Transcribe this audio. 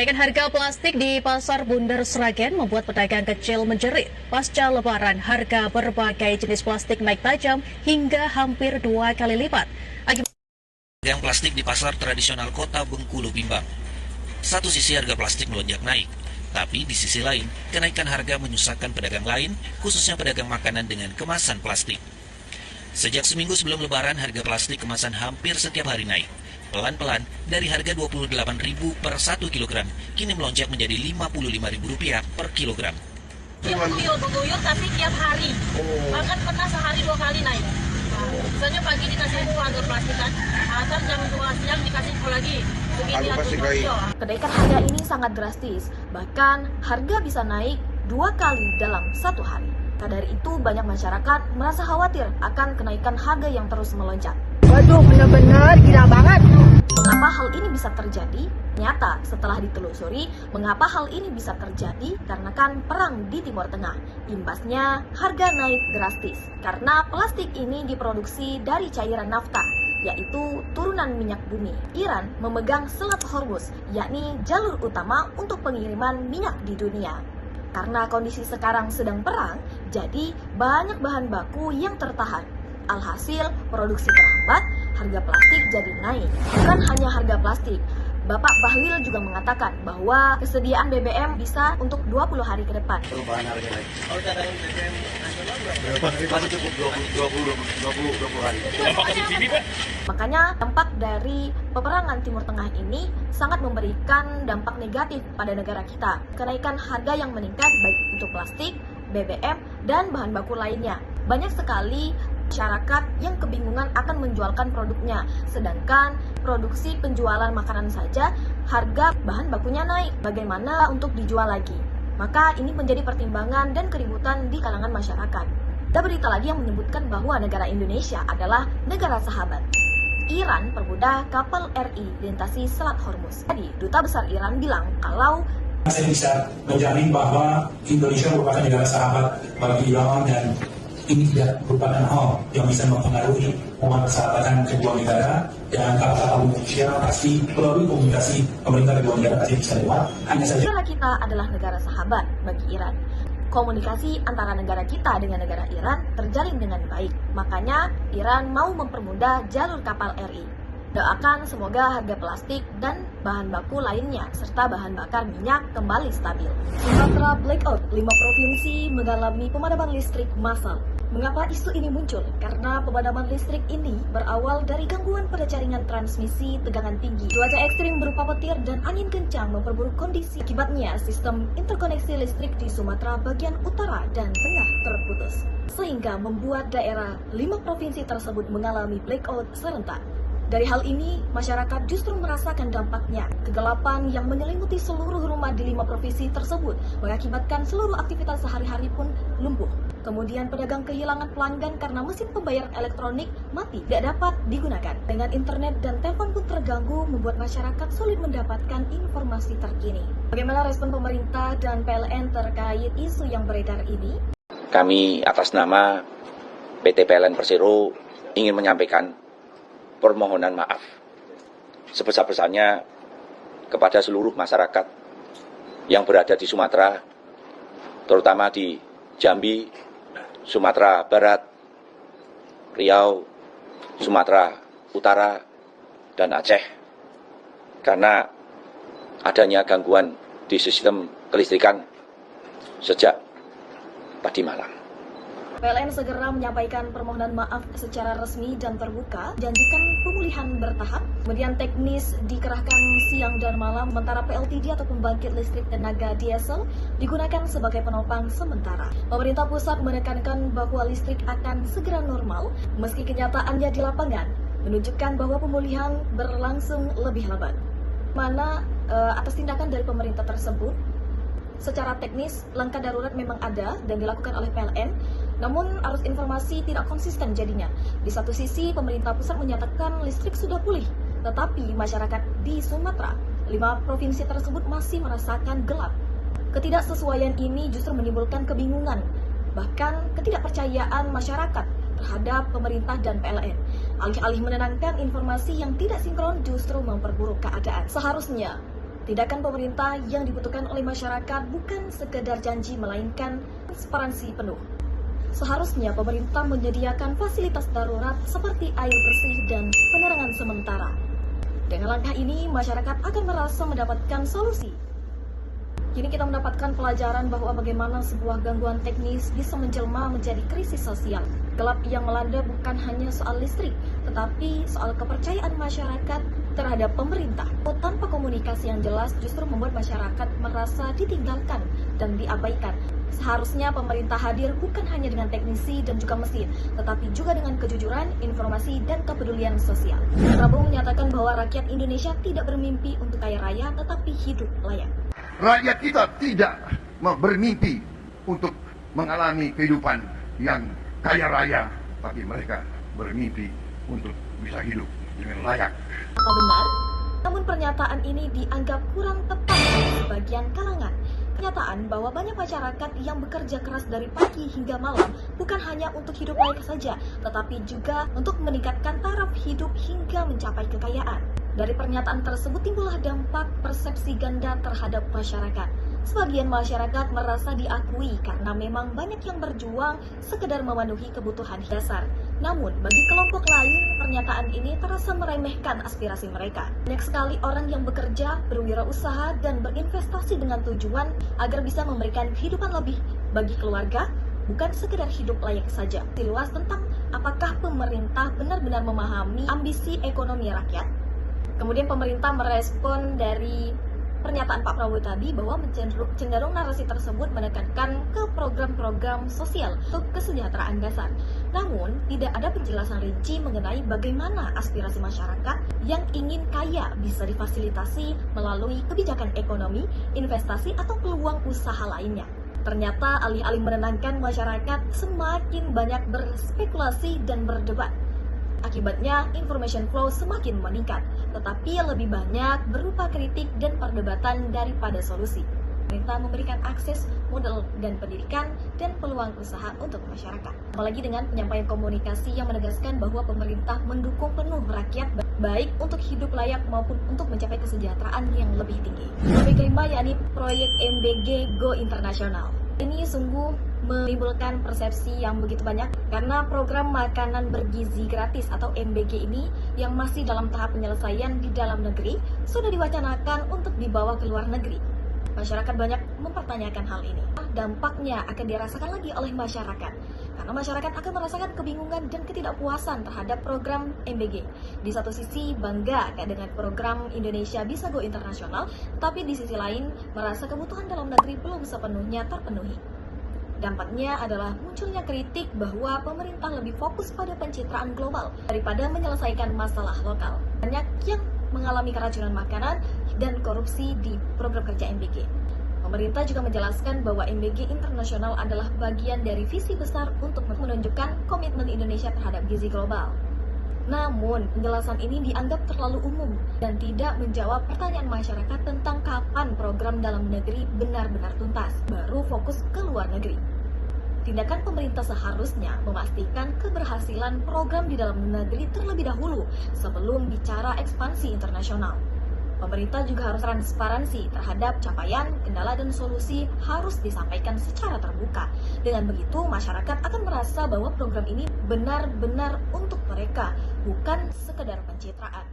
Kenaikan harga plastik di Pasar Bundar Sragen membuat pedagang kecil menjerit. Pasca Lebaran, harga berbagai jenis plastik naik tajam hingga hampir 2 kali lipat. Pedagang plastik di pasar tradisional kota Bengkulu bimbang. Satu sisi harga plastik melonjak naik, tapi di sisi lain, kenaikan harga menyusahkan pedagang lain, khususnya pedagang makanan dengan kemasan plastik. Sejak seminggu sebelum Lebaran, harga plastik kemasan hampir setiap hari naik. Pelan-pelan, dari harga Rp28.000 per 1 kilogram, kini melonjak menjadi Rp55.000 per kilogram. Beguyur tapi tiap hari. Bahkan pernah sehari 2 kali naik. Misalnya pagi dikasih info harga plastik kan, atas jam 2 siang dikasih info lagi. Kenaikan harga ini sangat drastis, bahkan harga bisa naik 2 kali dalam 1 hari. Maka dari itu banyak masyarakat merasa khawatir akan kenaikan harga yang terus melonjak. Waduh, benar-benar gila banget. Mengapa hal ini bisa terjadi? Nyata, setelah ditelusuri, mengapa hal ini bisa terjadi? Karena kan perang di Timur Tengah. Imbasnya, harga naik drastis. Karena plastik ini diproduksi dari cairan nafta, yaitu turunan minyak bumi. Iran memegang Selat Hormuz, yakni jalur utama untuk pengiriman minyak di dunia. Karena kondisi sekarang sedang perang, jadi banyak bahan baku yang tertahan. Alhasil, produksi terhambat, harga plastik jadi naik. Bukan hanya harga plastik, Bapak Bahlil juga mengatakan bahwa kesediaan BBM bisa untuk 20 hari ke depan. Perubahan harga naik. Kalau cadangan BBM nasional berapa? Masih cukup 20 hari. Dampak ke subsidi, Pak? Makanya dampak dari peperangan Timur Tengah ini sangat memberikan dampak negatif pada negara kita. Kenaikan harga yang meningkat baik itu plastik, BBM, dan bahan baku lainnya. Banyak sekali masyarakat yang kebingungan akan menjualkan produknya, sedangkan produksi penjualan makanan saja harga bahan bakunya naik. Bagaimana untuk dijual lagi? Maka ini menjadi pertimbangan dan keributan di kalangan masyarakat. Ada berita lagi yang menyebutkan bahwa negara Indonesia adalah negara sahabat. Iran permudah kapal RI dilintasi Selat Hormuz. Jadi, Duta Besar Iran bilang kalau saya bisa menjamin bahwa Indonesia merupakan negara sahabat bagi Iran dan ini tidak merupakan hal yang bisa mempengaruhi hubungan persahabatan kedua negara, dan kapal Indonesia pasti melalui komunikasi pemerintah kedua negara pasti bisa lewat. Hanya saja negara kita adalah negara sahabat bagi Iran. Komunikasi antara negara kita dengan negara Iran terjalin dengan baik. Makanya Iran mau mempermudah jalur kapal RI. Doakan semoga harga plastik dan bahan baku lainnya serta bahan bakar minyak kembali stabil. Sumatera blackout, 5 provinsi mengalami pemadaman listrik massal. Mengapa isu ini muncul? Karena pemadaman listrik ini berawal dari gangguan pada jaringan transmisi tegangan tinggi. Cuaca ekstrim berupa petir dan angin kencang memperburuk kondisi. Akibatnya, sistem interkoneksi listrik di Sumatera bagian utara dan tengah terputus, sehingga membuat daerah 5 provinsi tersebut mengalami blackout serentak. Dari hal ini, masyarakat justru merasakan dampaknya. Kegelapan yang menyelimuti seluruh rumah di 5 provinsi tersebut mengakibatkan seluruh aktivitas sehari-hari pun lumpuh. Kemudian pedagang kehilangan pelanggan karena mesin pembayaran elektronik mati, tidak dapat digunakan. Dengan internet dan telepon pun terganggu, membuat masyarakat sulit mendapatkan informasi terkini. Bagaimana respon pemerintah dan PLN terkait isu yang beredar ini? Kami atas nama PT PLN Persero ingin menyampaikan permohonan maaf sebesar-besarnya kepada seluruh masyarakat yang berada di Sumatera, terutama di Jambi, Sumatera Barat, Riau, Sumatera Utara, dan Aceh, karena adanya gangguan di sistem kelistrikan sejak tadi malam. PLN segera menyampaikan permohonan maaf secara resmi dan terbuka, janjikan pemulihan bertahap, kemudian teknis dikerahkan siang dan malam, sementara PLTD atau pembangkit listrik tenaga diesel digunakan sebagai penopang sementara. Pemerintah pusat menekankan bahwa listrik akan segera normal, meski kenyataannya di lapangan menunjukkan bahwa pemulihan berlangsung lebih lambat. Mana atas tindakan dari pemerintah tersebut, secara teknis, langkah darurat memang ada dan dilakukan oleh PLN, namun arus informasi tidak konsisten jadinya. Di satu sisi, pemerintah pusat menyatakan listrik sudah pulih, tetapi masyarakat di Sumatera, 5 provinsi tersebut masih merasakan gelap. Ketidaksesuaian ini justru menimbulkan kebingungan, bahkan ketidakpercayaan masyarakat terhadap pemerintah dan PLN. Alih-alih menenangkan, informasi yang tidak sinkron justru memperburuk keadaan. Seharusnya Tindakan pemerintah yang dibutuhkan oleh masyarakat bukan sekedar janji, melainkan transparansi penuh. Seharusnya pemerintah menyediakan fasilitas darurat seperti air bersih dan penerangan sementara. Dengan langkah ini, masyarakat akan merasa mendapatkan solusi. Kini kita mendapatkan pelajaran bahwa bagaimana sebuah gangguan teknis bisa menjelma menjadi krisis sosial. Gelap yang melanda bukan hanya soal listrik, tetapi soal kepercayaan masyarakat terhadap pemerintah. Tanpa komunikasi yang jelas justru membuat masyarakat merasa ditinggalkan dan diabaikan. Seharusnya pemerintah hadir bukan hanya dengan teknisi dan juga mesin, tetapi juga dengan kejujuran, informasi, dan kepedulian sosial. Prabowo menyatakan bahwa rakyat Indonesia tidak bermimpi untuk kaya raya, tetapi hidup layak. Rakyat kita tidak bermimpi untuk mengalami kehidupan yang kaya raya, tapi mereka bermimpi untuk bisa hidup dengan layak. Apa benar? Namun pernyataan ini dianggap kurang tepat oleh sebagian kalangan. Kenyataan bahwa banyak masyarakat yang bekerja keras dari pagi hingga malam bukan hanya untuk hidup layak saja, tetapi juga untuk meningkatkan taraf hidup hingga mencapai kekayaan. Dari pernyataan tersebut timbullah dampak persepsi ganda terhadap masyarakat. Sebagian masyarakat merasa diakui karena memang banyak yang berjuang sekedar memenuhi kebutuhan dasar. Namun, bagi kelompok lain, pernyataan ini terasa meremehkan aspirasi mereka. Banyak sekali orang yang bekerja, berwirausaha, dan berinvestasi dengan tujuan agar bisa memberikan kehidupan lebih bagi keluarga, bukan sekedar hidup layak saja. Luas tentang apakah pemerintah benar-benar memahami ambisi ekonomi rakyat. Kemudian pemerintah merespon dari pernyataan Pak Prabowo tadi bahwa cenderung narasi tersebut menekankan ke program-program sosial untuk kesejahteraan dasar. Namun, tidak ada penjelasan rinci mengenai bagaimana aspirasi masyarakat yang ingin kaya bisa difasilitasi melalui kebijakan ekonomi, investasi, atau peluang usaha lainnya. Ternyata alih-alih menenangkan masyarakat, semakin banyak berspekulasi dan berdebat. Akibatnya, information flow semakin meningkat, tetapi lebih banyak berupa kritik dan perdebatan daripada solusi. Pemerintah memberikan akses, modal, dan pendidikan, dan peluang usaha untuk masyarakat. Apalagi dengan penyampaian komunikasi yang menegaskan bahwa pemerintah mendukung penuh rakyat, baik untuk hidup layak maupun untuk mencapai kesejahteraan yang lebih tinggi. Proyek kelima yakni proyek MBG Go Internasional. Ini sungguh menimbulkan persepsi yang begitu banyak karena program makanan bergizi gratis atau MBG ini yang masih dalam tahap penyelesaian di dalam negeri sudah diwacanakan untuk dibawa ke luar negeri. Masyarakat banyak mempertanyakan hal ini. Dampaknya akan dirasakan lagi oleh masyarakat karena masyarakat akan merasakan kebingungan dan ketidakpuasan terhadap program MBG. Di satu sisi bangga dengan program Indonesia Bisa Go Internasional, tapi di sisi lain merasa kebutuhan dalam negeri belum sepenuhnya terpenuhi. Dampaknya adalah munculnya kritik bahwa pemerintah lebih fokus pada pencitraan global daripada menyelesaikan masalah lokal. Banyak yang mengalami keracunan makanan dan korupsi di program kerja MBG. Pemerintah juga menjelaskan bahwa MBG Internasional adalah bagian dari visi besar untuk menunjukkan komitmen Indonesia terhadap gizi global. Namun, penjelasan ini dianggap terlalu umum dan tidak menjawab pertanyaan masyarakat tentang kapan program dalam negeri benar-benar tuntas, baru fokus ke luar negeri. Tindakan pemerintah seharusnya memastikan keberhasilan program di dalam negeri terlebih dahulu sebelum bicara ekspansi internasional. Pemerintah juga harus transparansi terhadap capaian, kendala, dan solusi harus disampaikan secara terbuka. Dengan begitu, masyarakat akan merasa bahwa program ini benar-benar untuk mereka, bukan sekedar pencitraan.